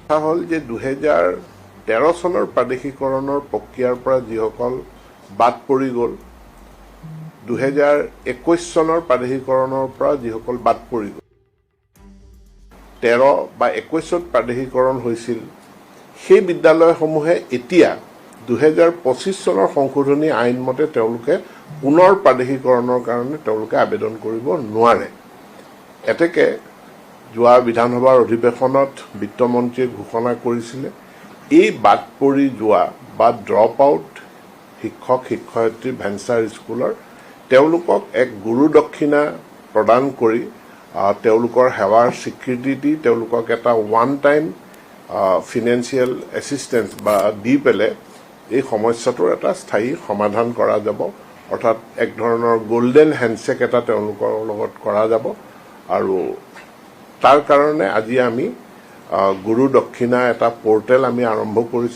কথা হ'ল যে 2013 চনৰ প্ৰাদেশিকৰণৰ প্ৰক্ৰিয়াৰ পৰা যিসকল বাদ পৰি গ'ল, 2021 চনৰ প্ৰাদেশিকৰণৰ পৰা যিসকল বাদ পৰি গ'ল, 13 বা 21ত প্ৰাদেশিকৰণ হৈছিল, সেই বিদ্যালয়সমূহে এতিয়া 2025 চনৰ সংশোধনী আইন মতে তেওঁলোকে পুনৰ প্ৰাদেশিকৰণৰ কাৰণে তেওঁলোকে আবেদন কৰিব নোৱাৰে। এতেকে যোৱা বিধানসভাৰ অধিৱেশনত বিত্তমন্ত্ৰীয়ে ঘোষণা কৰিছিলে এই বাদ পৰি যোৱা বা ড্ৰপ আউট শিক্ষক শিক্ষয়িত্ৰী ভেঞ্চাৰ স্কুলৰ তেওঁলোকক এক গুৰু দক্ষিণা প্ৰদান কৰি তেওঁলোকৰ সেৱাৰ স্বীকৃতি দি তেওঁলোকক এটা ওৱান টাইম ফিনেন্সিয়েল এছিষ্টেন্স বা দি পেলাই এই সমস্যাটোৰ এটা স্থায়ী সমাধান কৰা যাব, অৰ্থাৎ এক ধৰণৰ গোল্ডেন হেণ্ডশেক এটা তেওঁলোকৰ লগত কৰা যাব। আৰু তাৰ কাৰণে আজি আমি গুৰু দক্ষিণা এটা পৰ্টেল আমি আৰম্ভ কৰিছোঁ।